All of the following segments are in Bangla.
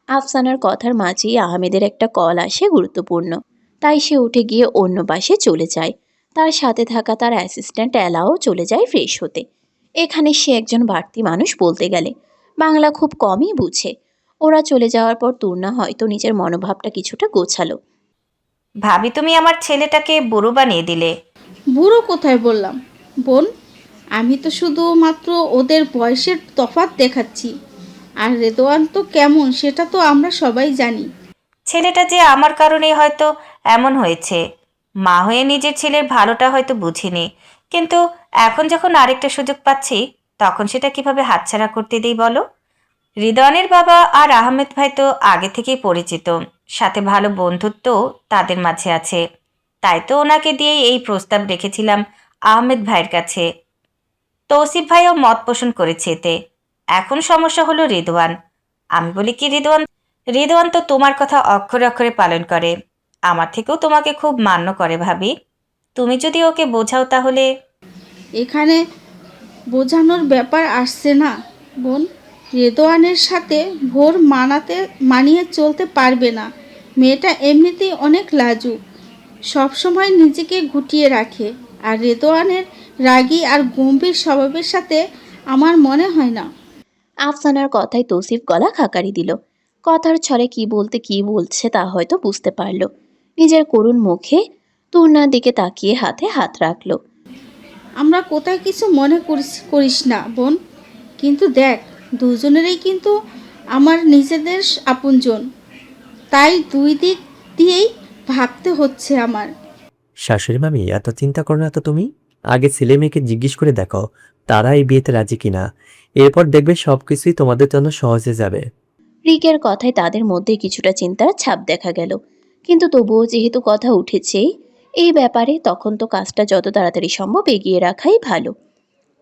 আফসানার কথার মাঝেই আহমেদের একটা কল আসে গুরুত্বপূর্ণ, তাই সে উঠে গিয়ে অন্য পাশে চলে যায়। তার সাথে থাকা তার অ্যাসিস্ট্যান্ট এলাও চলে যায় ফ্রেশ হতে। এখানে সে একজন বাড়তি মানুষ বলতে গেলে, বাংলা খুব কমই বুঝে। ওরা চলে যাওয়ার পর তুর্না হয়তো নিজের মনোভাবটা কিছুটা গোছালো। ভাবি, তুমি আমার ছেলেটাকে বুড়ো বানিয়ে দিলে। বুড়ো কোথায় বললাম বোন? আমি তো শুধুমাত্র ওদের বয়সের তফাৎ দেখাচ্ছি। আর রেদোয়ান তো কেমন সেটা তো আমরা সবাই জানি। ছেলেটা যে আমার কারণেই হয়তো এমন হয়েছে। মা হয়ে নিজের ছেলের ভালোটা হয়তো বুঝিনি, কিন্তু এখন যখন আরেকটা সুযোগ পাচ্ছি, তখন সেটা কিভাবে হাতছাড়া করতে দিই বলো? রিদওয়ানের বাবা আর আহমেদ ভাই তো আগে থেকেই পরিচিত, সাথে ভালো বন্ধুত্ব তাদের মাঝে আছে। তাই তো ওনাকে দিয়েই এই প্রস্তাব রেখেছিলাম আহমেদ ভাইয়ের কাছে। তৌসিফ ভাইও মত পোষণ করেছে এতে। এখন সমস্যা হলো রিদওয়ান। আমি বলি কি, রিদওয়ান রিদওয়ান তো তোমার কথা অক্ষরে অক্ষরে পালন করে, আমার থেকেও তোমাকে খুব মান্য করে ভাবি। তুমি যদি ওকে বোঝাও তাহলে। এখানে বোঝানোর ব্যাপার আসছে না বোন। রেদোয়ানের সাথে ভোর মানিয়ে চলতে পারবে না। মেয়েটা এমনিতেই অনেক লাজুক, সবসময় নিজেকে গুটিয়ে রাখে। আর রেদোয়ানের রাগী আর গম্ভীর স্বভাবের সাথে আমার মনে হয় না। আফসানার কথায় তৌসিফ গলা খাকারি দিল। কথার ছলে কি বলছে তা হয়তো বুঝতে পারল। নিজের করুণ মুখে তুর্নার দিকে তাকিয়ে হাতে হাত রাখল। আমরা কোথায় কিছু মনে করিস না বোন, কিন্তু দেখ, দুজনেরই কিন্তু আমার নিজেদের আপনজন। তাই দুই দিক দিয়েই ভাবতে হচ্ছে আমার। শাশুড়ি মামি, এত চিন্তা করো না তো তুমি। আগে ছেলে মেয়েকে জিজ্ঞেস করে দেখো তারা এই বিয়েতে রাজি কিনা। এরপর দেখবে সবকিছুই তোমাদের জন্য সহজে যাবে। রিকের কথায় তাদের মধ্যে কিছুটা চিন্তার ছাপ দেখা গেল, কিন্তু তবুও যেহেতু কথা উঠেছে এই ব্যাপারে, তখন তো কাজটা যত তাড়াতাড়ি সম্ভব এগিয়ে রাখাই ভালো।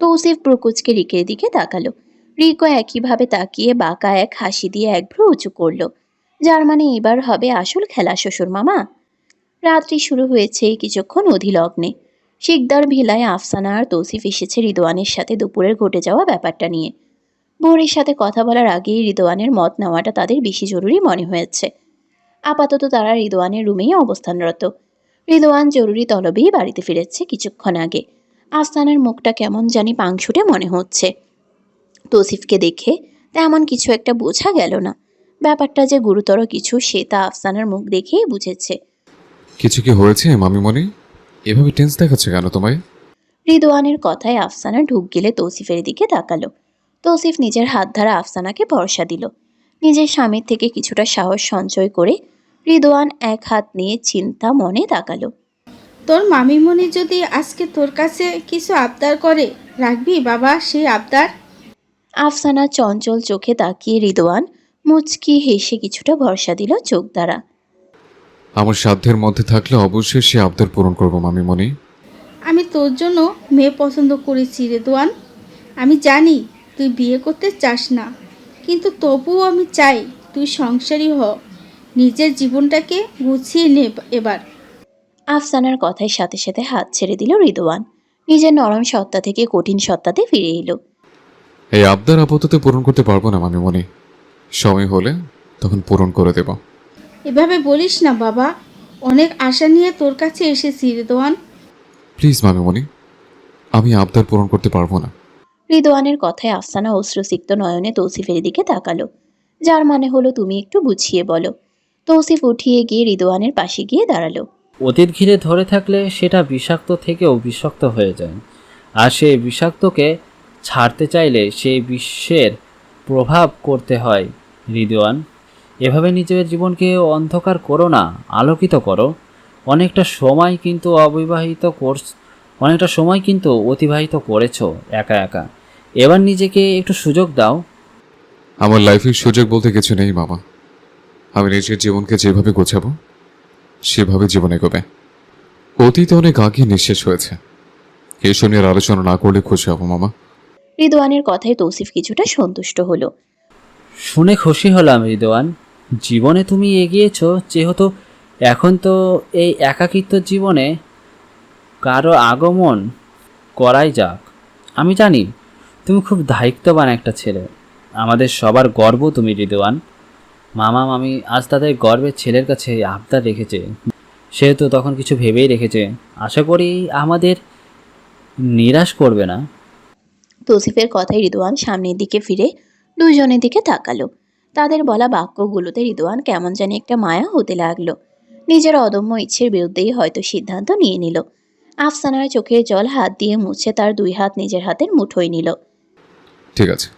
তৌসিফ প্রকুচকে রিকের দিকে তাকালো। রিকও একইভাবে তাকিয়ে বাঁকা এক হাসি দিয়ে এক ভ্রু উঁচু করলো, যার মানে এবার হবে আসল খেলা শ্বশুর মামা। রাত্রি শুরু হয়েছে কিছুক্ষণ অধিলগ্নে। শিকদার ভিলায় আফসানা আর তৌসিফ এসেছে রিদওয়ানের সাথে দুপুরের ঘটে যাওয়া ব্যাপারটা নিয়ে। ভোরের সাথে কথা বলার আগেই রিদওয়ানের মত নেওয়াটা তাদের বেশি জরুরি মনে হয়েছে। আপাতত তারা রিদওয়ানের রুমেই অবস্থানরত। রিদওয়ান জরুরি তলবেই বাড়িতে ফিরেছে কিছুক্ষণ আগে। আফসানার মুখটা কেমন জানি পাংশুটে মনে হচ্ছে। তৌসিফকে দেখে তেমন কিছু একটা বোঝা গেল না। ব্যাপারটা যে গুরুতর কিছু সে তা আফসানার মুখ দেখেই বুঝেছে। কিছু কি হয়েছে মামিমণি? এভাবে টেন্স দেখাচ্ছে কেন তোমায়? রিদওয়ানের কথায় আফসানা ঢুক গেলে তৌসিফের দিকে তাকালো। তৌসিফ নিজের হাত ধরা আফসানাকে ভরসা দিল। নিজের স্বামীর থেকে কিছুটা সাহস সঞ্চয় করে রিদওয়ান এক হাত নিয়ে চিন্তা মনে তাকালো। তোর মামিমণি যদি আজকে তোর কাছে কিছু আবদার করে, রাখবি বাবা সেই আবদার? আফসানা চঞ্চল চোখে তাকিয়ে রিদওয়ান মুচকি হেসে কিছুটা ভরসা দিল চোখ দ্বারা। আমার সাধ্যের মধ্যে থাকলে অবশ্যই সে আবদার পূরণ করবো মামিমণি। আমি তোর জন্য মেয়ে পছন্দ করেছি রেদোয়ান। আমি জানি তুই বিয়ে করতে চাস না, কিন্তু তবুও আমি চাই তুই সংসারী হ। নিজের জীবনটাকে গুছিয়ে নে এবার। আফসানার কথায় সাথে সাথে হাত ছেড়ে দিল রিদওয়ান। নিজের নরম সত্তা থেকে কঠিন সত্তাতে ফিরে এলো। এই আবদার আপাতত পূরণ করতে পারবো না মামিমণি, সময় হলে তখন পূরণ করে দেব। এভাবে বলিস না বাবা, অনেক আশা নিয়ে তোর কাছে এসেছি রেদোয়ান। প্লিজ মামিমণি, আমি আবদার পূরণ করতে পারবো না। রিদওয়ানের কথায় আফসানা অশ্রুসিক্ত নয়নে তৌসিফের দিকে তাকালো, যার মানে হলো তুমি একটু বুঝিয়ে বলো। তৌসিফ উঠিয়ে গিয়ে রিদওয়ানের পাশে গিয়ে দাঁড়ালো। অতীত ঘিরে ধরে থাকলে সেটা বিষাক্ত থেকেও বিষাক্ত হয়ে যায়, আর সেই বিষাক্তকে ছাড়তে চাইলে সেই বিশ্বের প্রভাব করতে হয়। রিদওয়ান, এভাবে নিজের জীবনকে অন্ধকার করো না, আলোকিত করো। অনেকটা সময় কিন্তু অতিবাহিত করেছো একা একা। এবার নিজেকে একটু সুযোগ দাও। আমার লাইফের সুযোগ বলতে কিছু নেই মামা। আমি নিজের জীবনকে যেভাবে গোছাবো সেভাবে জীবন এগোবে। অতীতে অনেক আগে নিঃশেষ হয়েছে, এসব নিয়ে আলোচনা না করলে খুশি হবো মামা। রিদওয়ানের কথায় তৌসিফ কিছুটা সন্তুষ্ট হলো। শুনে খুশি হলাম রিদওয়ান, জীবনে তুমি এগিয়েছো যেহেতু। এখন তো এই একাকিত্ব জীবনে কারো আগমন করাই যাক। আমি জানি তুমি খুব দায়িত্ববান একটা ছেলে, আমাদের সবার গর্ব তুমি রিদওয়ান। মামা মামি আজ তাদের গর্বের ছেলের কাছে আবদার রেখেছে, সেহেতু তখন কিছু ভেবেই রেখেছে। আশা করি আমাদের নিরাশ করবে না। তৌসিফের কথায় রিদওয়ান সামনের দিকে ফিরে দুজনের দিকে তাকালো। তাদের বলা বাক্যগুলোতে রিদওয়ান কেমন জানি একটা মায়া হতে লাগলো। নিজের অদম্য ইচ্ছের বিরুদ্ধেই হয়তো সিদ্ধান্ত নিয়ে নিল। আফসানার চোখের জল হাত দিয়ে মুছে তার দুই হাত নিজের হাতের মুঠোয় নিল। ঠিক আছে,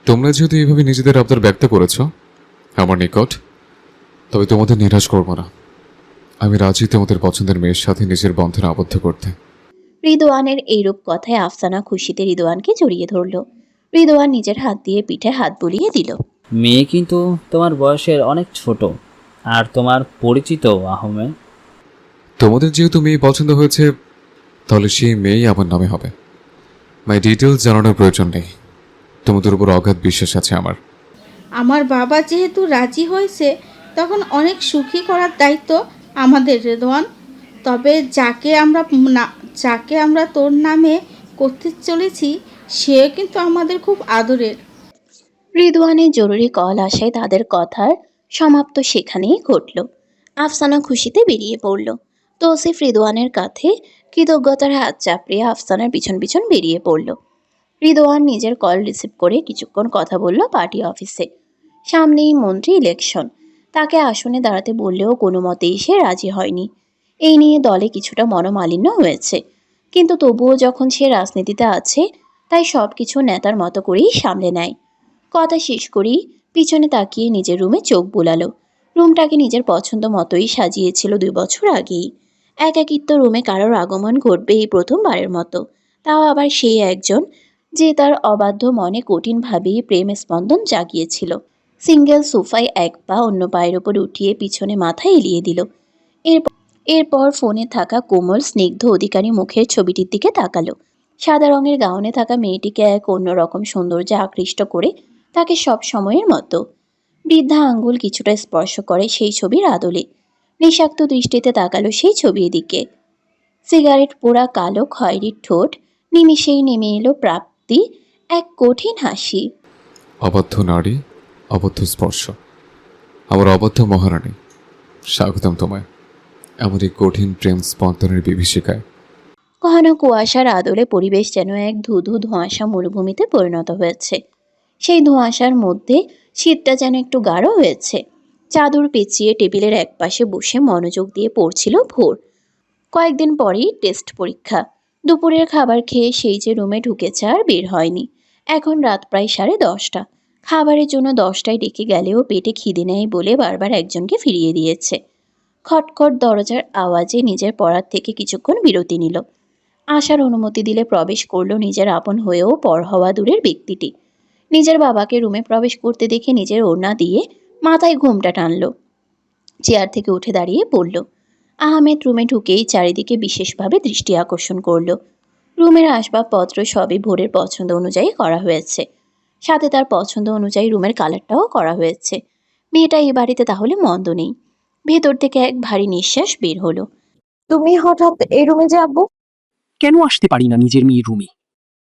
তোমরা যেহেতু এইভাবে নিজেদের আবদার ব্যক্ত করেছ আমার নিকট, তবে তোমাদের নিরাশ করব না। আমি রাজি তোমাদের পছন্দের মেয়ের সাথে নিজের বন্ধনে আবদ্ধ করতে। রিদওয়ানের এইরূপ কথায় আফসানা খুশিতে রিদওয়ানকে জড়িয়ে ধরল। রিদওয়ান নিজের হাত দিয়ে পিঠে হাত বুলিয়ে দিল। মেয়ে কিন্তু তোমার বয়সের অনেক ছোট, আর তোমার পরিচিত আহমে। তোমাদের যেহেতু মেয়ে পছন্দ হয়েছে, তাহলে সেই মেয়েই আমার নামে হবে। মাই ডিটেলস জানানোর প্রয়োজন নেই, তোমাদের উপর অগাধ বিশ্বাস আছে আমার। আমার বাবা যেহেতু রাজি হয়েছে, তখন অনেক সুখী করার দায়িত্ব আমাদের রেদওয়ান। তবে যাকে আমরা তোর নামে করতে চলেছি, সেও কিন্তু আমাদের খুব আদরের। রিদওয়ানের জরুরি কল আসায় তাদের কথার সমাপ্ত সেখানেই ঘটল। আফসানা খুশিতে বেরিয়ে পড়ল। তৌসিফ রিদওয়ানের কাছে কৃতজ্ঞতার হাত চাপড়িয়ে আফসানার পিছন পিছন বেরিয়ে পড়ল। রিদওয়ান নিজের কল রিসিভ করে কিছুক্ষণ কথা বলল পার্টি অফিসে। সামনেই মন্ত্রী ইলেকশন, তাকে আসনে দাঁড়াতে বললেও কোনো মতেই সে রাজি হয়নি। এই নিয়ে দলে কিছুটা মনোমালিন্য হয়েছে, কিন্তু তবুও যখন সে রাজনীতিতে আছে, তাই সব কিছু নেতার মতো করেই সামলে নেয়। কথা শেষ করেই পিছনে তাকিয়ে নিজের রুমে চোখ বুলালো। রুমটাকে নিজের পছন্দ মতোই সাজিয়েছিল 2 বছর আগেই। একাকিত্ব রুমে কারোর আগমন ঘটবে এই প্রথমবারের মতো, তাও আবার সেই একজন যে তার অবাধ্য মনে কঠিনভাবেই প্রেম স্পন্দন জাগিয়েছিল। সিঙ্গেল সোফায় এক পা অন্য পায়ের ওপর উঠিয়ে পিছনে মাথা এলিয়ে দিল। এরপর ফোনে থাকা কোমল স্নিগ্ধ অধিকারী মুখের ছবিটির দিকে তাকালো। সাদা রঙের গাউনে থাকা মেয়েটিকে এক অন্যরকম সৌন্দর্যে আকৃষ্ট করে তাকে সব সময়ের মতো। বৃদ্ধা আঙ্গুল কিছুটা স্পর্শ করে সেই ছবির আদলে। নিঃস্বার্থ দৃষ্টিতে তাকালো সেই ছবির দিকে। সিগারেট পোড়া কালো খয়েরি ঠোঁট, নিমিষেই নেমে এলো প্রাপ্তি এক কঠিন হাসি। অবদ্ধ নারী, অবদ্ধ স্পর্শ, আমার অবদ্ধ মহারানী, স্বাগতম তোমায় এমন এই কঠিন প্রেম স্পন্দনের বিভীষিকায়। ঘন কুয়াশার আদলে পরিবেশ যেন এক ধুধু ধোঁয়াশা মরুভূমিতে পরিণত হয়েছে। সেই ধোঁয়াশার মধ্যে শীতটা যেন একটু গাঢ় হয়েছে। চাদর পেঁচিয়ে টেবিলের একপাশে বসে মনোযোগ দিয়ে পড়ছিল ভোর। কয়েকদিন পরেই টেস্ট পরীক্ষা। দুপুরের খাবার খেয়ে সেই যে রুমে ঢুকেছে আর বের হয়নি। এখন রাত প্রায় 10:30। খাবারের জন্য 10টায় ডেকে গেলেও পেটে খিদে নেই বলে বারবার একজনকে ফিরিয়ে দিয়েছে। খটখট দরজার আওয়াজে নিজের পড়ার থেকে কিছুক্ষণ বিরতি নিল। আসার অনুমতি দিলে প্রবেশ করলো নিজের আপন হয়েও পর হওয়া দূরের ব্যক্তিটি। নিজের বাবাকে রুমে প্রবেশ করতে দেখে নিজের ওড়না দিয়ে মাথায় ঘোমটা টানল। চেয়ার থেকে উঠে দাঁড়িয়ে পড়ল। আহমেদ রুমে ঢুকেই চারিদিকে বিশেষভাবে দৃষ্টি আকর্ষণ করল। রুমের আসবাবপত্র সবই ভোরের পছন্দ অনুযায়ী করা হয়েছে, সাথে তার পছন্দ অনুযায়ী রুমের কালারটাও করা হয়েছে। মেয়েটা এই বাড়িতে তাহলে মন্দ নেই। ভেতর থেকে এক ভারী নিঃশ্বাস বের হলো। তুমি হঠাৎ এই রুমে যে আব্বু? কেন আসতে পারি না নিজের মেয়ের রুমে?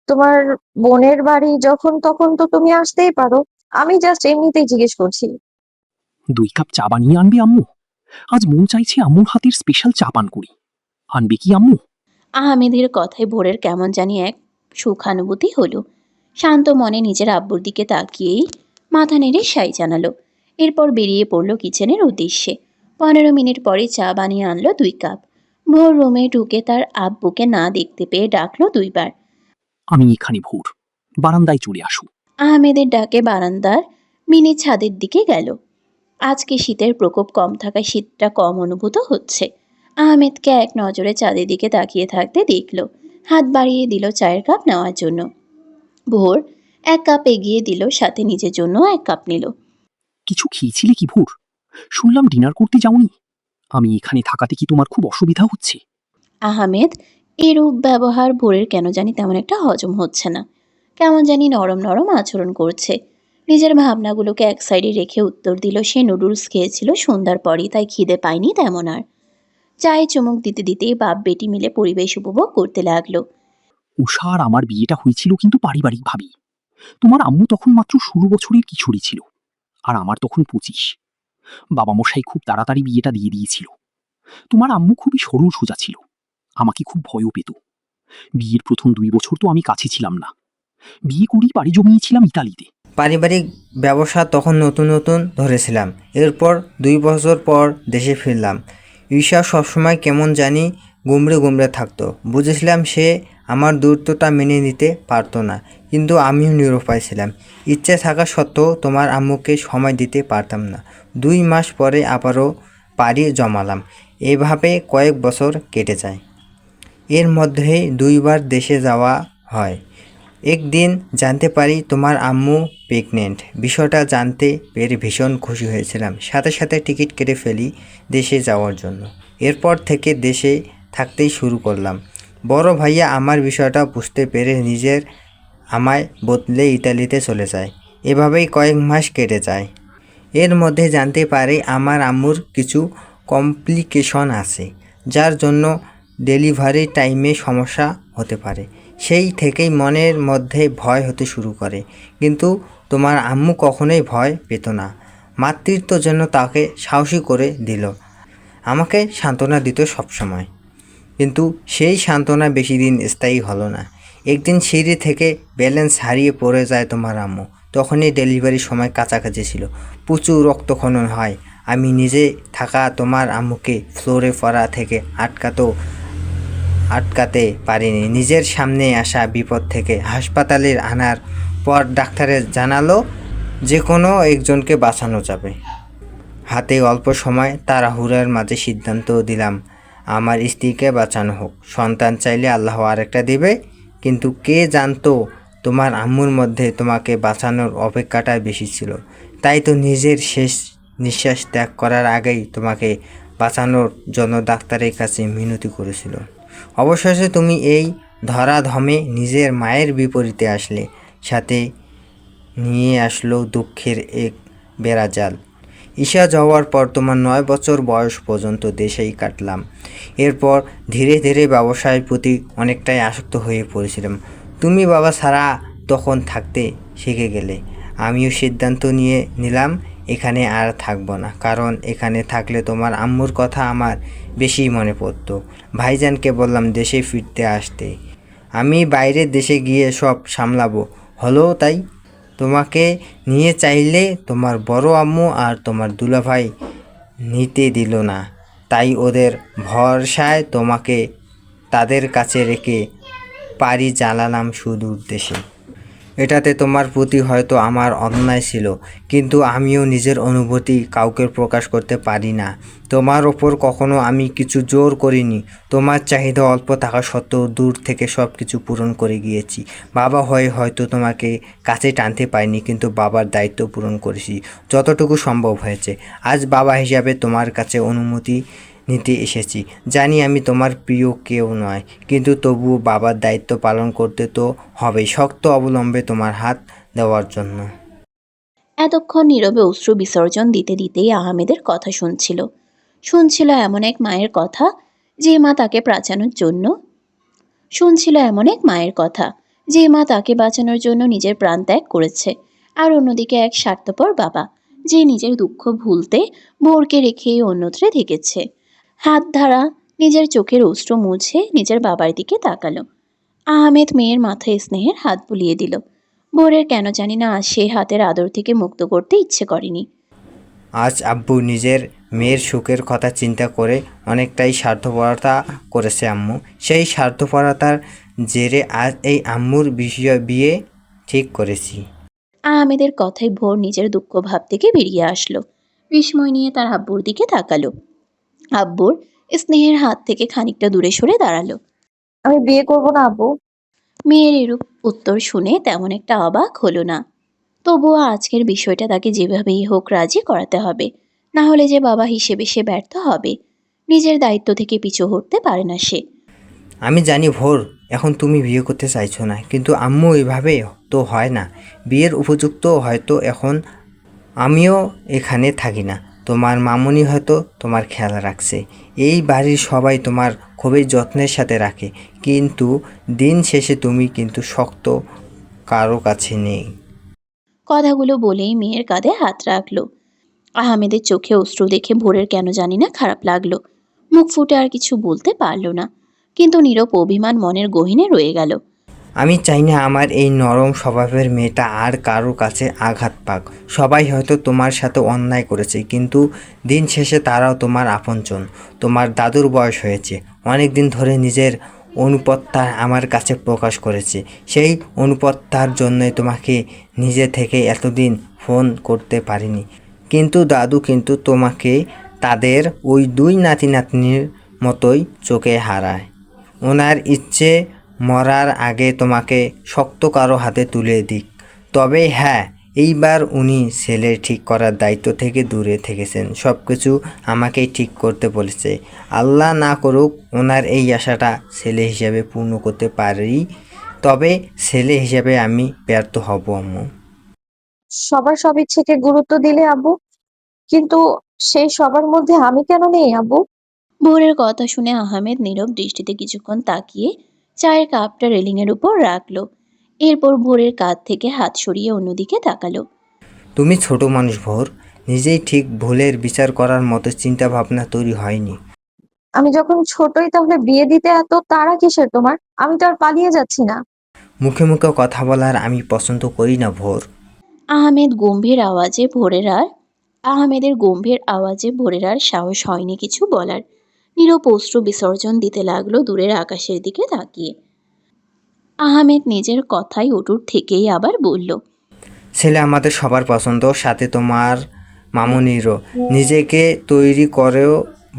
তোমার বোনের বাড়ি যখন তখন তো তুমি আসতেই পারো। আমি জাস্ট এমনিতেই জিজ্ঞেস করছি। 2 কাপ চা বানিয়ে আনবে আম্মু? আজ মন চাইছে আম্মুর হাতের স্পেশাল চা পান করি। আনবে কি আম্মু? আহমেদের কথায় ভোরের কেমন জানি এক সুখানুভূতি হলো। শান্ত মনে নিজের আব্বুর দিকে তাকিয়েই মাথা নেড়ে সাই জানালো। এরপর বেরিয়ে পড়ল কিচেনের উদ্দেশ্যে। 15 মিনিট পরে চা বানিয়ে আনলো 2 কাপ। ভোর রুমে ঢুকে তার আব্বুকে না দেখতে পেয়ে ডাকলো 2 বার। আমি এখানে ভোর, বারান্দায় চলে আসো। আহমেদের ডাকে বারান্দার মিনি ছাদের দিকে গেল। আজকে শীতের প্রকোপ কম থাকায় শীতটা কম অনুভূত হচ্ছে। আহমেদকে এক নজরে চাঁদের দিকে তাকিয়ে থাকতে দেখল। হাত বাড়িয়ে দিল চায়ের কাপ নেওয়ার জন্য। ভোর 1 কাপ এগিয়ে দিল, সাথে নিজের জন্য 1 কাপ নিল। কিছু খেয়েছিলে কি ভোর? শুনলাম ডিনার করতে যাওনি। আমি এখানে থাকাতে কি তোমার খুব অসুবিধা হচ্ছে? আহমেদ এরূপ ব্যবহার ভোরের কেন জানি তেমন একটা হজম হচ্ছে না। কেমন জানি নরম নরম আচরণ করছে। নিজের ভাবনাগুলোকে এক সাইডে রেখে উত্তর দিল, সে নুডলস খেয়েছিল সন্ধ্যার পরই, তাই খিদে পায়নি তেমন আর। চায়ে চুমুক দিতে দিতেই বাপ বেটি মিলে পরিবেশ উপভোগ করতে লাগলো। উষা আর আমার বিয়েটা হয়েছিল কিন্তু পারিবারিকভাবেই। তোমার আম্মু তখন মাত্র 16 বছরের কিশোরী ছিল, আর আমার তখন 25। বাবা মশাই খুব তাড়াতাড়ি বিয়েটা দিয়ে দিয়েছিল। তোমার আম্মু খুবই সরল সোজা ছিল, আমাকে খুব ভয়ও পেত। বিয়ের প্রথম 2 বছর তো আমি কাছে ছিলাম না। বিয়ে করেই পাড়ি জমিয়েছিলাম ইতালিতে। পারিবারিক ব্যবসা তখন নতুন নতুন ধরেছিলাম। এরপর 2 বছর পর দেশে ফিরলাম। ঈশা সবসময় কেমন জানি গুমড়ে গুমড়ে থাকতো। বুঝেছিলাম সে আমার দূরত্বটা মেনে নিতে পারতো না, কিন্তু আমিও নিরুপায় ছিলাম। ইচ্ছে থাকা সত্ত্বেও তোমার আম্মুকে সময় দিতে পারতাম না। 2 মাস পরে আবারও পাড়ি জমালাম। এভাবে কয়েক বছর কেটে যায়। এর মধ্যেই 2 বার দেশে যাওয়া হয়। একদিন জানতে পারি তোমার আম্মু প্রেগনেন্ট। বিষয়টা জানতে পেরে ভীষণ খুশি হয়েছিলাম। সাথে সাথে টিকিট কেটে ফেলি দেশে যাওয়ার জন্য। এরপর থেকে দেশে থাকতেই শুরু করলাম। বড় ভাইয়া আমার বিষয়টা বুঝতে পেরে আমায় বদলে ইতালিতে চলে যায়। এভাবেই কয়েক মাস কেটে যায়। এর মধ্যে জানতে পারি আমার আম্মুর কিছু কমপ্লিকেশন আছে, যার জন্য ডেলিভারি টাইমে সমস্যা হতে পারে। সেই থেকেই মনের মধ্যে ভয় হতে শুরু করে। কিন্তু তোমার আম্মু কখনোই ভয় পেত না। মাতৃত্ব যেন তাকে সাহসী করে দিল। আমাকে সান্ত্বনা দিত সবসময়। কিন্তু সেই সান্ত্বনা বেশি দিন স্থায়ী হলো না। একদিন সিঁড়ি থেকে ব্যালেন্স হারিয়ে পড়ে যায় তোমার আম্মু। তখনই ডেলিভারির সময় কাছাকাছি ছিল। প্রচুর রক্তক্ষরণ হয়। আমি নিজে থাকা তোমার আম্মুকে ফ্লোরে পড়া থেকে আটকাতে পারিনি। নিজের সামনে আসা বিপদ থেকে হাসপাতালে আনার পর ডাক্তারের জানালো যে কোনো একজনকে বাঁচানো যাবে। হাতে অল্প সময় তাড়াহুড়োর মাঝে সিদ্ধান্ত দিলাম আমার স্ত্রীকে বাঁচানো হোক। সন্তান চাইলে আল্লাহ আরেকটা দেবে, কিন্তু কে জানতো তোমার আম্মুর মধ্যে তোমাকে বাঁচানোর অপেক্ষাটাই বেশি ছিল। তাই তো নিজের শেষ নিঃশ্বাস ত্যাগ করার আগেই তোমাকে বাঁচানোর জন্য ডাক্তারের কাছে মিনতি করেছিল। অবশেষে তুমি এই ধরাধামে নিজের মায়ের বিপরীতে আসলে। সাথে নিয়ে আসলো দুঃখের এক বেড়াজাল। ঈশা যাওয়ার পর তোমার 9 বছর বয়স পর্যন্ত দেশেই কাটলাম। এরপর ধীরে ধীরে ব্যবসায়ের প্রতি অনেকটাই আসক্ত হয়ে পড়েছিলাম। তুমি বাবা ছাড়া তখন থাকতে শিখে গেলে। আমিও সিদ্ধান্ত নিলাম এখানে আর থাকবো না, কারণ এখানে থাকলে তোমার আম্মুর কথা আমার বেশি মনে পড়তো। ভাইজানকে বললাম দেশে ফিরতে আসতে। আমি বাইরের দেশে গিয়ে সব সামলাবো। হলো তাই। তোমাকে নিয়ে চাইলে তোমার বড় আম্মু আর তোমার দুলাভাই নিতে দিল না। তাই ওদের ভরসায় তোমাকে তাদের কাছে রেখে পাড়ি জ্বালালাম সুদূর দেশে। এটাতে তোমার প্রতি হয়তো আমার অন্যায় ছিল, কিন্তু আমিও নিজের অনুভূতি কাউকে প্রকাশ করতে পারি না। তোমার ওপর কখনো আমি কিছু জোর করিনি। তোমার চাহিদা অল্প থাকা সত্ত্বেও দূর থেকে সব কিছু পূরণ করে গিয়েছি। বাবা হয়ে হয়তো তোমাকে কাছে টানতে পারিনি, কিন্তু বাবার দায়িত্ব পূরণ করেছি যতটুকু সম্ভব হয়েছে। আজ বাবা হিসাবে তোমার কাছে অনুমতি নিতে এসেছি। জানি আমি তোমার প্রিয় কেউ নয়, কিন্তু তবুও বাবার দায়িত্ব পালন করতে তো হবেই, শক্ত অবলম্বে তোমার হাত দেওয়ার জন্য। এতক্ষণ নীরবে অশ্রু বিসর্জন দিতে দিতেই আহমেদের কথা শুনছিল এমন এক মায়ের কথা যে মা তাকে বাঁচানোর জন্য নিজের প্রাণ ত্যাগ করেছে। আর অন্যদিকে এক স্বার্থপর বাবা যে নিজের দুঃখ ভুলতে বোরকে রেখে অন্যত্রে থেকেছে। হাত ধারা নিজের চোখের অশ্রু মুছে নিজের বাবার দিকে তাকালো। আহমেদ মেয়ের মাথায় স্নেহের হাত বুলিয়ে দিল। বোরের কেন জানি না সে হাতের আদর থেকে মুক্ত করতে ইচ্ছে করেনি। আজ আব্বু নিজের মেয়ের সুখের কথা চিন্তা করে অনেকটাই স্বার্থপরতা করেছে আম্মু। সেই স্বার্থপরতার জেরে আজ এই আম্মুর বিয়ে ঠিক করেছি। আহমেদের কথায় ভোর নিজের দুঃখ ভাব থেকে বেরিয়ে আসলো। বিস্ময় নিয়ে তার আব্বুর দিকে তাকালো। আব্বুর স্নেহের হাত থেকে খানিকটা দূরে সরে দাঁড়ালো। আমি বিয়ে করব না আব্বু। মেয়ের এরূপ উত্তর শুনে তেমন একটা অবাক হলো না। তবুও আজকের বিষয়টা তাকে যেভাবেই হোক রাজি করাতে হবে, না হলে যে বাবা হিসেবে সে ব্যর্থ হবে। নিজের দায়িত্ব থেকে পিছু হটতে পারে না সে। আমি জানি ভোর, এখন তুমি বিয়ে করতে চাইছো না, কিন্তু আম্মু এভাবে তো হয় না। বিয়ের উপযুক্ত হয়তো এখন আমিও এখানে থাকি না। তোমার মামুনি হয়তো তোমার খেয়াল রাখছে। এই বাড়ির সবাই তোমার খুবই যত্নের সাথে রাখে, কিন্তু দিন শেষে তুমি কিন্তু শক্ত কারো কাছে নেই। কথাগুলো বলেই মেয়ের কাঁধে হাত রাখলো। আহমেদের চোখে অশ্রু দেখে ভোরের কেন জানি না খারাপ লাগলো। মুখ ফুটে আর কিছু বলতে পারলো না, কিন্তু নীরব অভিমান মনের গহীনে রয়ে গেল। আমি চাই না আমার এই নরম স্বভাবের মেয়েটা আর কারো কাছে আঘাত পাক। সবাই হয়তো তোমার সাথে অন্যায় করেছে, কিন্তু দিন শেষে তারাও তোমার আপনজন। তোমার দাদুর বয়স হয়েছে, অনেক দিন ধরে নিজের অনুপত্তা আমার কাছে প্রকাশ করেছে। সেই অনুপত্তার জন্যই তোমাকে নিজে থেকে এতদিন ফোন করতে পারিনি। কিন্তু দাদু কিন্তু তোমাকে তাদের ওই দুই নাতি নাতনির মতোই চোখে হারায়। ওনার ইচ্ছে মরার আগে তোমাকে শক্ত কারো হাতে তুলে দিক। তবে হ্যাঁ, এইবার উনি ছেলে ঠিক করার দায়িত্ব থেকে দূরে থেকেছেন। সব কিছু আমাকেই ঠিক করতে বলেছে। আল্লাহ না করুক ওনার এই আশাটা ছেলে হিসেবে পূর্ণ করতে পারি, তবে ছেলে হিসেবে আমি ব্যর্থ হব আম্মু। সবার সব ইচ্ছেকে গুরুত্ব দিলে আব্বু, কিন্তু সেই সবার মধ্যে আমি কেন নেই আব্বু? ভোরের কথা শুনে আহমেদ নীরব দৃষ্টিতে কিছুক্ষণ তাকিয়ে চায়ের কাপটা রেলিংয়ের উপর রাখলো। এরপর ভোরের কাঁধ থেকে হাত সরিয়ে অন্যদিকে তাকালো। তুমি ছোট মানুষ ভোর, নিজেই ঠিক ভুলের বিচার করার মতো চিন্তা ভাবনা তৈরি হয়নি। আমি যখন ছোটই, তাহলে বিয়ে দিতে এত তাড়া কিসের তোমার? আমি তো আর পালিয়ে যাচ্ছি না। মুখে মুখে কথা বলার আমি পছন্দ করি না ভোর। আহমেদ গম্ভীর আওয়াজে ভোরের আর আহমেদের গম্ভীর আওয়াজে ভোরের আর সাহস হয়নি কিছু বলার। নীরব অশ্রু বিসর্জন দিতে লাগলো দূরের আকাশের দিকে তাকিয়ে। আহমেদ নিজের কথাই অটুট থেকেই আবার বলল, ছেলে আমাদের সবার পছন্দ, সাথে তোমার মামুনিরও। নিজেকে তৈরি করেও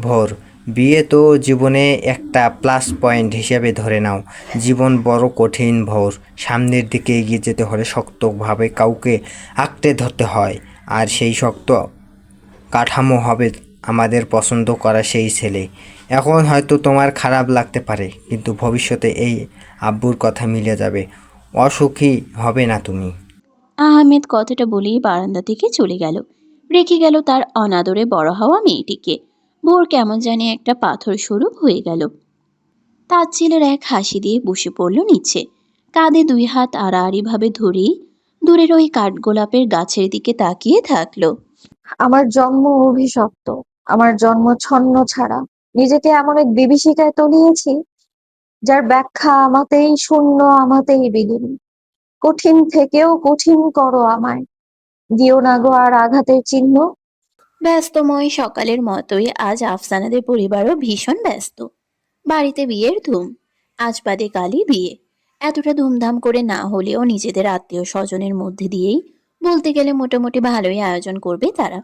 ভোর। বিয়ে তো জীবনে একটা প্লাস পয়েন্ট হিসেবে ধরে নাও। জীবন বড় কঠিন ভোর, সামনের দিকে এগিয়ে যেতে হলে শক্তভাবে কাউকে আঁকড়ে ধরতে হয়, আর সেই শক্ত কাঠামো হবে আমাদের পছন্দ করা সেই ছেলে। এখন হয়তো তোমার খারাপ লাগতে পারে, কিন্তু ভবিষ্যতে এই আব্বুর কথা মিলে যাবে, অসুখী হবে না তুমি। আহমেদ কথাটা বলেই বারান্দা থেকে চলে গেল, রেখে গেল তার অনাদরে বড় হওয়া মেয়েটিকে। ভোর কেমন জানি একটা পাথর স্বরূপ হয়ে গেল। তার ছেলের এক হাসি দিয়ে বসে পড়ল নিচে, কাঁধে দুই হাত আড়াআড়ি ভাবে ধরেই দূরের ওই কাঠগোলাপের গাছের দিকে তাকিয়ে থাকলো। আমার জন্ম অভিশপ্ত, আমার জন্ম ছন্ন ছাড়া। নিজেকে এমন এক বিভীষিকায় তলিয়েছি, যার ব্যাখ্যা আমাতেই শূন্য, আমাতেই বিলীন। কঠিন থেকেও কঠিন করো আমায়, দিও না গো আর আঘাতের চিহ্ন। ব্যস্তময় সকালের মতোই আজ আফসানাদের পরিবারও ভীষণ ব্যস্ত। বাড়িতে বিয়ের ধুম, আজ বাদে কালই বিয়ে। এতটা ধুমধাম করে না হলেও নিজেদের আত্মীয় স্বজনের মধ্যে দিয়েই বলতে গেলে মোটামুটি ভালোই আয়োজন করবে তারা।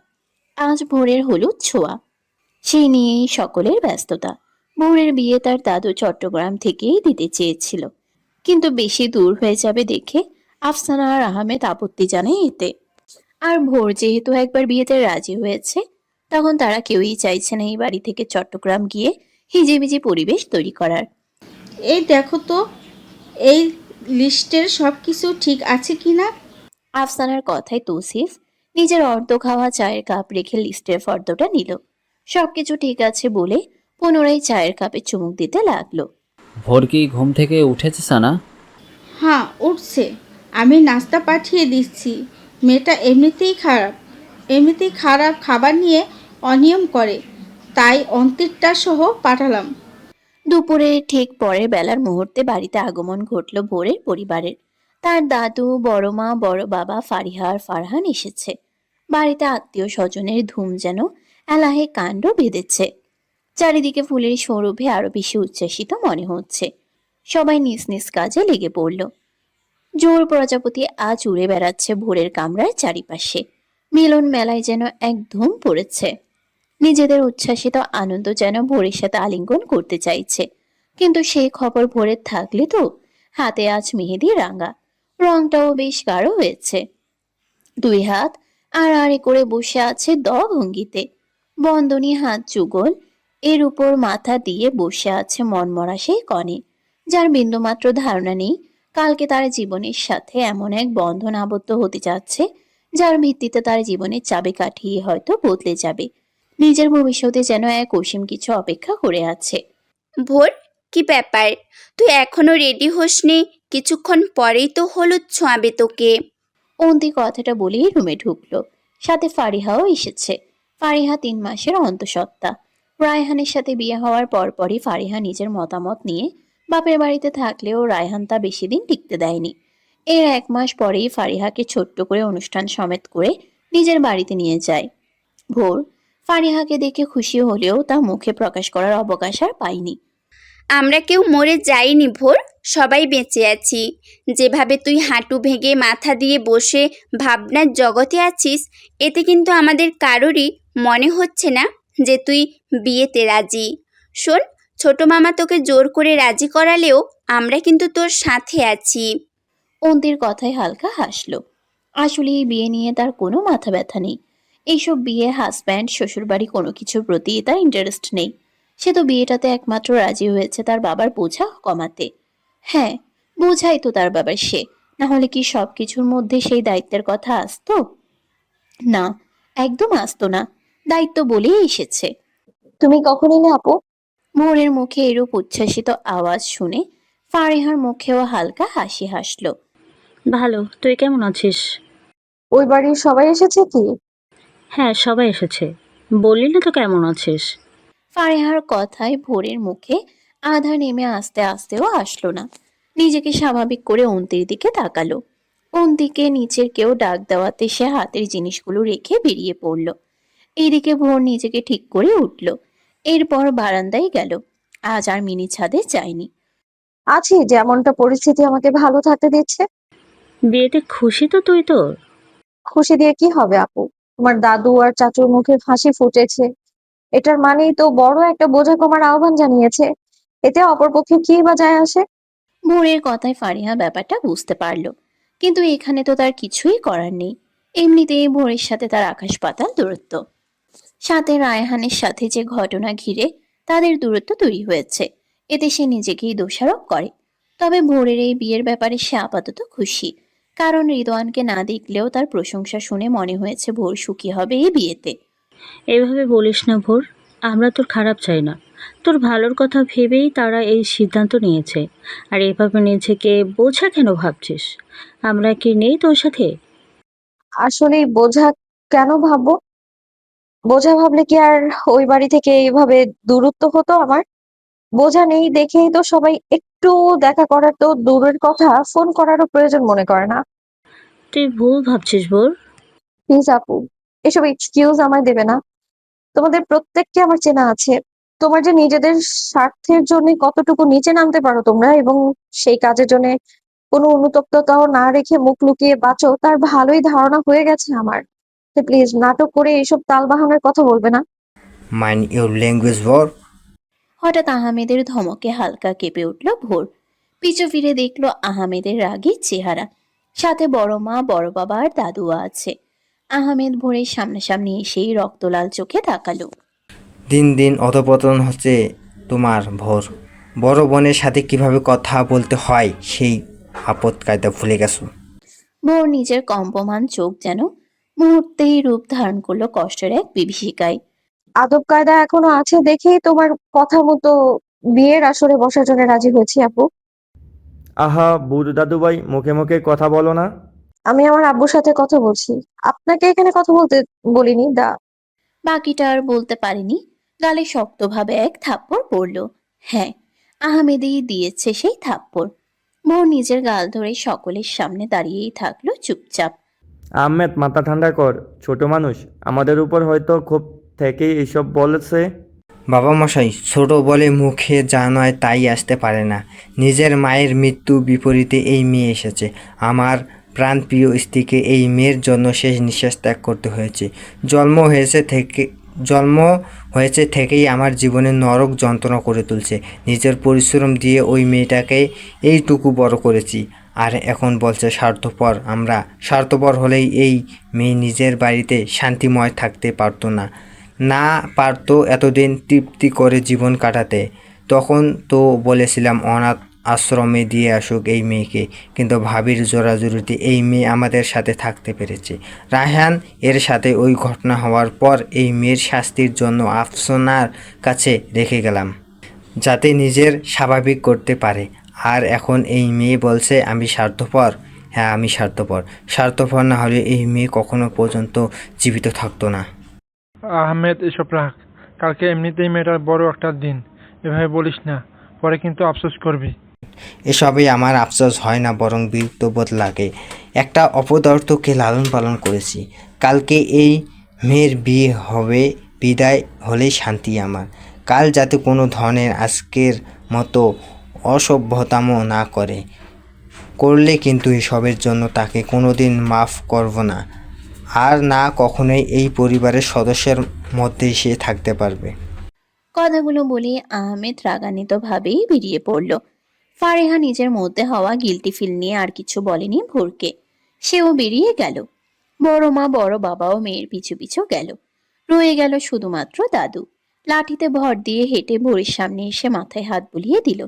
আজ ভোরের হলুদ ছোঁয়া, সেই নিয়েই সকলের ব্যস্ততা। ভোরের বিয়ে তার দাদু চট্টগ্রাম থেকেই দিতে চেয়েছিল, কিন্তু বেশি দূর হয়ে যাবে দেখে আফসানা আর আহমেদ আপত্তি জানায় এতে। আর ভোর যেহেতু একবার বিয়েতে রাজি হয়েছে, তখন তারা কেউই চাইছে না এই বাড়ি থেকে চট্টগ্রাম গিয়ে হিজিবিজি পরিবেশ তৈরি করার। এই দেখো তো, এই লিস্টের সব কিছু ঠিক আছে কিনা। আফসানার কথায় তৌসিফ নিজের অর্ধ খাওয়া চায়ের কাপ রেখে লিস্টের ফর্দটা নিল। সবকিছু ঠিক আছে বলে পুনরায় চায়ের কাপে চুমুক দিতে লাগলো। ভোর কি ঘুম থেকে উঠেছে সানা? হ্যাঁ, উঠছে। আমি নাস্তা পাঠিয়ে দিচ্ছি। মেয়েটা এমনিতেই খারাপ খাবার নিয়ে অনিয়ম করে, তাই অন্তিরটা সহ পাঠালাম। দুপুরে ঠিক পরের বেলার মুহূর্তে বাড়িতে আগমন ঘটল ভোরের পরিবারের। তার দাদু, বড় মা, বড় বাবা, ফারিহা আর ফারহান এসেছে। বাড়িতে আত্মীয় স্বজনের ধুম যেন এলাহে কাণ্ড বেঁধেছে। চারিদিকে ফুলের সৌরভে আরো বেশি উচ্ছ্বাসিত মনে হচ্ছে। সবাই নিজ নিজ কাজে লেগে পড়ল। জোর প্রজাপতি আজ উড়ে বেড়াচ্ছে ভোরের কামরার চারিপাশে। মিলন মেলায় যেন এক ধুম পড়েছে। নিজেদের উচ্ছ্বাসিত আনন্দ যেন ভোরের সাথে আলিঙ্গন করতে চাইছে, কিন্তু সেই খবর ভোরের থাকলে তো। হাতে আজ মেহেদি রাঙা, রংটাও বেশ গাঢ় হয়েছে। দুই হাত আড়াআড়ি করে বসে আছে দ ভঙ্গিতে, বন্ধনী হাত যুগল। এর উপর মাথা দিয়ে বসে আছে মনমরা সেই কনে, যার বিন্দুমাত্র ধারণা নেই কালকে তার জীবনের সাথে এমন এক বন্ধন আবদ্ধ হতে যাচ্ছে, যার ভিত্তিতে তার জীবনের চাবিকাঠি হয়তো বদলে যাবে। নিজের ভবিষ্যতে যেন এক অসীম কিছু অপেক্ষা করে আছে। ভোর, কি ব্যাপার? তুই এখনো রেডি হসনি? কিছুক্ষণ পরেই তো হলুদ ছোঁয়াবে তোকে। অন্তি কথাটা বলেই রুমে ঢুকলো। সাথে ফারিহাও এসেছে। ফারিহা 3 মাসের অন্তঃসত্ত্বা। রায়হানের সাথে বিয়ে হওয়ার পরপরই ফারিহা নিজের মতামত নিয়ে বাপের বাড়িতে থাকলেও রায়হান তা বেশি দিন টিকতে দেয়নি। এর 1 মাস পরেই ফারিহাকে ছোট্ট করে অনুষ্ঠান সমেত করে নিজের বাড়িতে নিয়ে যায়। ভোর ফারিহাকে দেখে খুশি হলেও তা মুখে প্রকাশ করার অবকাশ আর পায়নি। আমরা কেউ মরে যাইনি ভোর, সবাই বেঁচে আছি। যেভাবে তুই হাঁটু ভেঙে মাথা দিয়ে বসে ভাবনার জগতে আছিস, এতে কিন্তু আমাদের কারোরই মনে হচ্ছে না যে তুই বিয়েতে রাজি। শোন, ছোট মামা তোকে জোর করে রাজি করালেও আমরা কিন্তু তোর সাথে আছি। অন্তির কথায় হালকা হাসলো। আসলে এই বিয়ে নিয়ে তার কোনো মাথা ব্যথা নেই। এইসব বিয়ে, হাজব্যান্ড, শ্বশুরবাড়ি কোনো কিছুর প্রতি তার ইন্টারেস্ট নেই। সে তো বিয়েটাতে একমাত্র রাজি হয়েছে তার বাবার বোঝা কমাতে। হ্যাঁ, বোঝাই তো তার বাবার সে, না হলে কি সব কিছুর মধ্যে সেই দায়িত্বের কথা আসতো? না, একদম আসতো না। দায়িত্ব বলেই এসেছে। তুমি কখন এলে আপু? ভোরের মুখে এরূপ উচ্ছ্বাসিত আওয়াজ শুনে ফারিহার মুখেও হালকা হাসি হাসলো। ভালো, তুই কেমন আছিস? ওই বাড়ির সবাই এসেছে কি? হ্যাঁ, সবাই এসেছে। বললি না তো কেমন আছিস? ফারিহার কথায় ভোরের মুখে আধা নেমে আস্তে আস্তেও আসলো না। নিজেকে স্বাভাবিক করে অন্তির দিকে তাকালো। অন্তিকে নিচের কেউ ডাক দেওয়াতে সে হাতের জিনিসগুলো রেখে বেরিয়ে পড়ল। এইদিকে ভোর নিজেকে ঠিক করে উঠল। এরপর বারান্দায় গেল। আজ আর মিনি ছাদে যায়নি। আছি, যেমনটা পরিস্থিতি আমাকে ভালো থাকতে দিচ্ছে। বিয়েতে খুশি তো তুই তোর? খুশি দিয়ে কি হবে আপু? তোমার দাদু আর চাচুর মুখে হাসি ফুটেছে, এটার মানেই তো বড় একটা বোঝা কমার আহ্বান জানিয়েছে। এতে অপরপক্ষে কি বা যায় আসে? ভোরের কথায় ফারিহা ব্যাপারটা বুঝতে পারলো, কিন্তু এখানে তো তার কিছুই করার নেই। এমনিতেই ভোরের সাথে তার আকাশ পাতাল দূরত্ব। সাথে রায়হানের সাথে যে ঘটনা ঘিরে তাদের দূরত্ব তৈরি হয়েছে, এতে সে নিজেকেই দোষারোপ করে। তবে ভোরের এই বিয়ের ব্যাপারে সে আপাতত খুশি, কারণ রিদওয়ানকে না দেখলেও তার প্রশংসা শুনে মনে হয়েছে ভোর সুখী হবে এই বিয়েতে। এভাবে বলিস না ভোর, আমরা তোর খারাপ চাই না। তোর ভালোর কথা ভেবেই তারা এই সিদ্ধান্ত নিয়েছে। আর এভাবে নিজেকে বোঝা কেন ভাবছিস? আমরা কি নেই তোর সাথে? আসলে বোঝা কেন ভাববো? বোঝা ভাবলে কি আর ওই বাড়ি থেকে এইভাবে দূরত্ব হতো আমার? বোঝা নেই দেখেই তো সবাই একটু দেখা করার তো দূরের কথা, ফোন করারও প্রয়োজন মনে করে না। তুই ভুল ভাবছিস ভোর। প্লিজ আপু, এসব এক্সকিউজ আমায় দেবে না। তোমাদের প্রত্যেককে আমার চেনা আছে। তোমার যে নিজেদের স্বার্থের জন্য কতটুকু নিচে নামতে পারো তোমরা, এবং সেই কাজের জন্য কোনো অনুতপ্ততাও না রেখে মুখ লুকিয়ে বাঁচো, তার ভালোই ধারণা হয়ে গেছে আমার। প্লিজ নাটক করে এইসব তালবাহানার কথা বলবে না। মাইন্ড ইউর ল্যাঙ্গুয়েজ ভোর। হঠাৎ আহমেদের ধমকে হালকা কেঁপে উঠল ভোর। পিছু ফিরে দেখল আহমেদের রাগী চেহারা। সাথে বড় মা, বড় বাবা আর দাদুও আছে। আহমেদ ভোরের সামনাসামনি এসেই রক্তলাল চোখে তাকালো। দিন দিন অধপতন হচ্ছে তোমার ভোর। বড় বোনের সাথে কিভাবে কথা বলতে হয় সেই আপদ কায়দা ভুলে গেছো। ভোর নিজের কম্পমান চোখ যেন মুহূর্তেই রূপ ধারণ করলো কষ্টের এক বিভীষিকায়। আদব কায়দা এখনো আছে দেখেই তোমার কথা মতো বিয়ের আসরে বসার জন্য রাজি হয়েছি আপু। আহা বুড়ো দাদুভাই, মুখে মুখে কথা বলো না। আমি আমার আব্বুর সাথে কথা বলছি, আপনাকে এখানে কথা বলতে বলিনি। বাকিটা আর বলতে পারেনি। গালে শক্তভাবে এক থাপ্পড় পড়ল। হ্যাঁ, আহমেদই দিয়েছে সেই থাপ্পড়। ভোর নিজের গাল ধরে সকলের সামনে দাঁড়িয়েই থাকলো চুপচাপ। আহমেদ, মাথা ঠান্ডা কর। ছোট মানুষ, আমাদের উপর হয়তো ক্ষোভ থেকেই এইসব বলেছে। বাবা মশাই, ছোট বলে মুখে যা নয় তাই আসতে পারে না। নিজের মায়ের মৃত্যু বিপরীতে এই মেয়ে এসেছে। আমার প্রাণপ্রিয় স্ত্রীকে এই মেয়ের জন্য শেষ নিঃশ্বাস ত্যাগ করতে হয়েছে। জন্ম হয়েছে থেকেই আমার জীবনে নরক যন্ত্রণা করে তুলছে। নিজের পরিশ্রম দিয়ে ওই মেয়েটাকে এইটুকু বড় করেছি, আর এখন বলছে স্বার্থপর। আমরা স্বার্থপর হলেই এই মেয়ে নিজের বাড়িতে শান্তিময় থাকতে পারতো না পারতো এতদিন তৃপ্তি করে জীবন কাটাতে। তখন তো বলেছিলাম অনাথ আশ্রমে দিয়ে আসুক এই মেয়েকে, কিন্তু ভাবির জোরাজুরিতে এই মেয়ে আমাদের সাথে থাকতে পেরেছে। রায়হান এর সাথে ওই ঘটনা হওয়ার পর এই মেয়ের শাস্তির জন্য আফসানার কাছে রেখে গেলাম। যাতে নিজের স্বাভাবিক করতে পারে। আর এখন এই মেয়ে বলছে আমি স্বার্থপর। হ্যাঁ, আমি স্বার্থপর। স্বার্থপর না হলে এই মেয়ে কখনো পর্যন্ত জীবিত থাকতো না। আহমেদ, এসব রাখ। কালকে এমনিতেই মেয়েটার বড় একটা দিন, এভাবে বলিস না, পরে কিন্তু আফসোস করবি। এসবে আমার আফসোস হয় না, বরং বিরক্ত বোধ লাগে। একটা অপদার্থকে লালন পালন করেছি, কালকে এই মেয়ের বিয়ে হবে, বিদায় হলেই শান্তি আমার। কাল যাতে কোনো ধরনের আজকের মতো অসভ্যতামও না করে, করলে কিন্তু এসবের জন্য তাকে কোনোদিন মাফ করব না। আর না কখনোই এই পরিবারের সদস্যের মধ্যে সে থাকতে পারবে। কথাগুলো বলে আহমেদ রাগান্বিতভাবেই বেরিয়ে পড়ল। ফারেহা নিজের মধ্যে হওয়া গিল্টি ফিল নিয়ে আর কিছু বলেনি ভোরকে। সেও বেরিয়ে গেল। বড় মা বড় বাবাও মেয়ের পিছু পিছু গেল। রয়ে গেল শুধুমাত্র দাদু। লাঠিতে ভর দিয়ে হেঁটে ভোরের সামনে এসে মাথায় হাত বুলিয়ে দিল।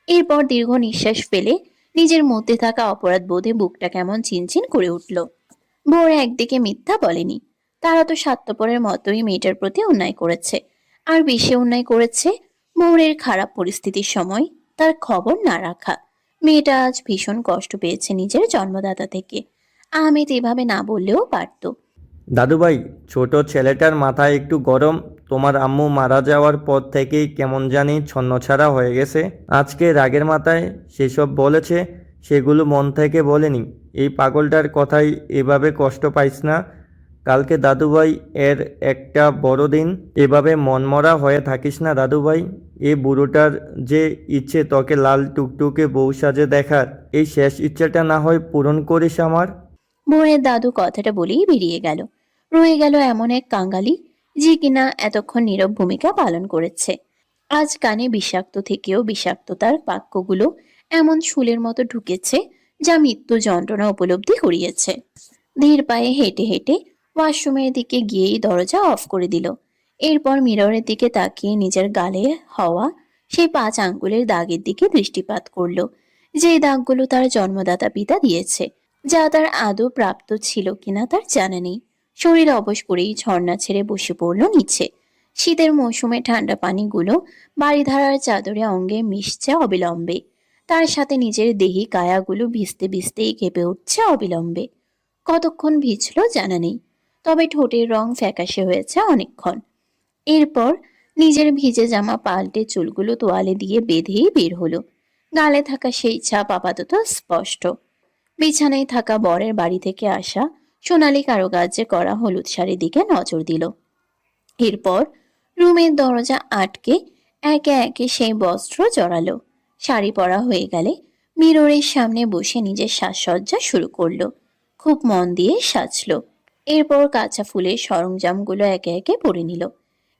এরপর দীর্ঘ নিঃশ্বাস ফেলে নিজের মধ্যে থাকা অপরাধ বোধে বুকটা কেমন চিনচিন করে উঠল। ভোর একদিকে মিথ্যা বলেনি, তারা তো স্বার্থপরের মতোই মেয়েটার প্রতি অন্যায় করেছে। আর বেশি অন্যায় করেছে ভোরের খারাপ পরিস্থিতির সময় তার খবর না রাখা। মেয়েটা আজ ভীষণ কষ্ট পেয়েছে নিজের জন্মদাতা থেকে। আহমেদ এভাবে না বললেও পারত। দাদুভাই, ছোট ছেলেটার মাথায় একটু গরম। তোমার আম্মু মারা যাওয়ার পর থেকেই কেমন জানি ছন্নছাড়া হয়ে গেছে। আজকে রাগের মাথায় সেসব বলেছে, সেগুলো মন থেকে বলেনি। এই পাগলটার কথাই এভাবে কষ্ট পাইস না। কালকে দাদুভাই এর একটা বড় দিন, এভাবে মনমরা হয়ে থাকিস না দাদুভাই। এই বুড়োটার যে ইচ্ছে তোকে লাল টুকটুকে বউ সাজে দেখার, এই শেষ ইচ্ছেটা না হয় পূরণ করিস আমার। ভোরের দাদু কথাটা বলেই বেরিয়ে গেল। রয়ে গেল এমন এক কাঙালি যে কিনা এতক্ষণ নীরব ভূমিকা পালন করেছে। আজ কানে বিষাক্ত থেকেও বিষাক্ততার বাক্যগুলো এমন শুলের মতো ঢুকেছে যা মৃত্যু যন্ত্রণা উপলব্ধি করিয়েছে। ধীর পায়ে হেঁটে হেঁটে ওয়াশরুমের দিকে গিয়েই দরজা অফ করে দিল। এরপর মিররের দিকে তাকিয়ে নিজের গালে হওয়া সেই 5 আঙ্গুলের দাগের দিকে দৃষ্টিপাত করলো, যে দাগগুলো তার জন্মদাতা পিতা দিয়েছে, যা তার আদৌ প্রাপ্ত ছিল কিনা তার জানা নেই। শরীর অবশ করেই ঝর্ণা ছেড়ে বসে পড়ল নিচে। শীতের মৌসুমে ঠান্ডা পানিগুলো বাড়িধারার চাদরে অঙ্গে মিশছে অবিলম্বে। তার সাথে নিজের দেহি কায়াগুলো ভিজতে ভিজতেই কেঁপে উঠছে অবিলম্বে। কতক্ষণ ভিজল জানা নেই, তবে ঠোঁটের রং ফ্যাকাশে হয়েছে অনেকক্ষণ। এরপর নিজের ভিজে জামা পাল্টে চুলগুলো তোয়ালে দিয়ে বেঁধেই বের হলো। গালে থাকা সেই ছাপ আপাতত স্পষ্ট। বিছানায় থাকা বরের বাড়ি থেকে আসা সোনালী কারুকার্যে করা হলুদ শাড়ির দিকে নজর দিল। এরপর রুমের দরজা আটকে একে একে সেই বস্ত্র জড়ালো। শাড়ি পরা হয়ে গেলে মিররের সামনে বসে নিজের সাজসজ্জা শুরু করলো। খুব মন দিয়ে সাজলো। এরপর কাঁচা ফুলের সরঞ্জামগুলো একে একে পরে নিল।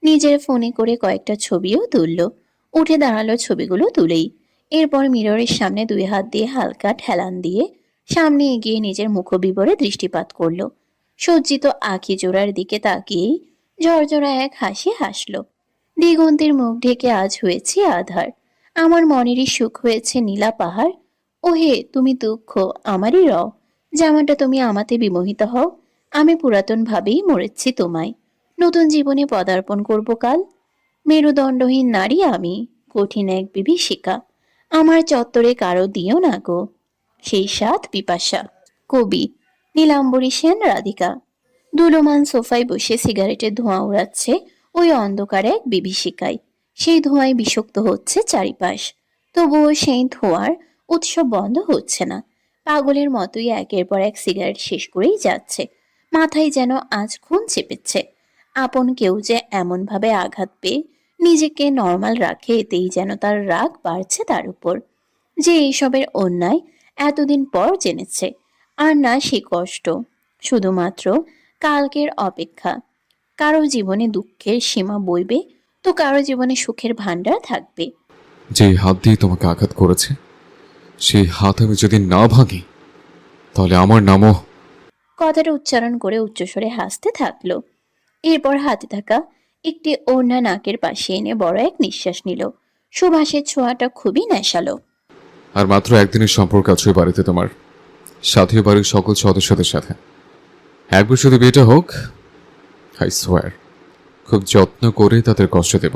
নিজের ফোনে করে কয়েকটা ছবিও তুলল। উঠে দাঁড়ালো ছবিগুলো তুলেই। এরপর মিররের সামনে 2 হাত দিয়ে হালকা ঠেলান দিয়ে সামনে এগিয়ে নিজের মুখবিবরে দৃষ্টিপাত করল। সজ্জিত আঁখি জোড়ার দিকে তাকিয়েই ঝরঝরা এক হাসি হাসল। দিগন্তের মুখ ঢেকে আজ হয়েছি আধার, আমার মনেরই সুখ হয়েছে নীলা পাহাড়। ওহে তুমি দুঃখ আমারই রও, যেমনটা তুমি আমাতে বিমোহিত হও, আমি পুরাতন ভাবেই মরেছি তোমায়। নতুন জীবনে পদার্পণ করব কাল। মেরুদণ্ডহীন নারী আমি, কঠিন এক বিভীষিকা, আমার চত্বরে কারো দিও না গো সেই সাত পিপাসা। কবি নীলাম্বরী সেন রাধিকা। দুলমান সোফায় বসে সিগারেটের ধোঁয়া উড়াচ্ছে ওই অন্ধকার এক বিভীষিকায়। সেই ধোঁয়ায় বিষাক্ত হচ্ছে চারিপাশ, তবুও সেই ধোঁয়ার উৎসব বন্ধ হচ্ছে না। পাগলের মতোই একের পর এক সিগারেট শেষ করেই যাচ্ছে। মাথায় যেন আজ খুন চেপেছে। আপন কেউ যে এমন ভাবে আঘাত পেয়ে নিজেকে নর্মাল রাখে, এতেই যেন তার রাগ বাড়ছে তার উপর, যে এইসবের অন্যায় এতদিন পর জেনেছে। আর না সে কষ্ট, শুধুমাত্র কালকের অপেক্ষা। কারো জীবনে দুঃখের সীমা বইবে, তো কারো জীবনে সুখের ভান্ডার থাকবে। যে হাত দিয়ে তোমাকে আঘাত করেছে, সেই হাত আমি যদি না ভাঙি, তাহলে আমার নামও। কথাটা উচ্চারণ করে উচ্চস্বরে হাসতে থাকলো। এরপর হাতে থাকা একটি ওড়না নাকের পাশে এনে বড় এক নিঃশ্বাস নিল। সুভাষের ছোঁয়াটা খুবই নেশালো। আর মাত্র একদিনের সম্পর্ক আছে বাড়িতে তোমার সাথে, বাড়ির সকল সদস্যদের সাথে। একবার শুধু বিয়েটা হোক, আই সোয়ার খুব যত্ন করে তাদের কষ্ট দেব।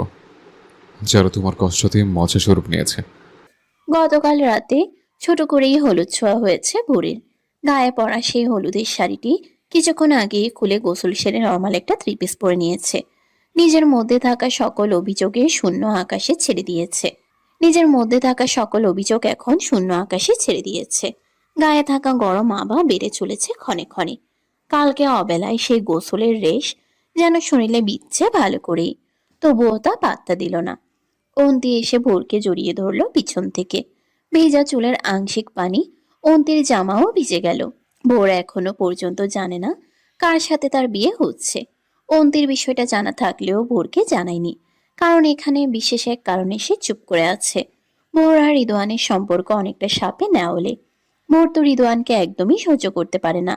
যারা তোমার কষ্টতে মজা স্বরূপ নিয়েছে। গতকাল রাতে ছোট করেই হলুদ ছোঁয়া হয়েছে ভোরের। গায়ে পরা সেই হলুদের শাড়িটি কিছুক্ষণ আগে খুলে গোসল সেরে নর্মাল একটা থ্রি পিস পরে নিয়েছে। নিজের মধ্যে থাকা সকল অভিযোগে শূন্য আকাশে ছেড়ে দিয়েছে। এখন শূন্য আকাশে ছেড়ে দিয়েছে। গায়ে থাকা গরম আভা বেড়ে চলেছে ক্ষণে ক্ষণে। কালকে অবেলায় সেই গোসলের রেশ যেন শরীরে বিচ্ছে ভালো করেই, তবুও তা পাত্তা দিল না। অন্তি এসে ভোরকে জড়িয়ে ধরল পিছন থেকে। ভেজা চুলের আংশিক পানি অন্তির জামাও ভিজে গেল। ভোর এখনো পর্যন্ত জানে না কার সাথে তার বিয়ে হচ্ছে। অন্তির বিষয়টা জানা থাকলেও ভোরকে জানায়নি, কারণ এখানে বিশেষ এক কারণে সে চুপ করে আছে। ভোর আর রিদওয়ানের সম্পর্ক অনেকটা সাপে নেওয়ালে। ভোর তো রিদওয়ানকে একদমই সহ্য করতে পারে না,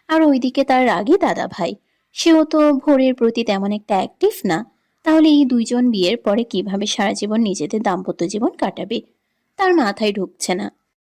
আর ওইদিকে তার রাগী দাদা ভাই, সেও তো ভোরের প্রতি তেমন একটা অ্যাক্টিভ না। তাহলে এই দুইজন বিয়ের পরে কিভাবে সারা জীবন নিজেদের দাম্পত্য জীবন কাটাবে, তার মাথায় ঢুকছে না।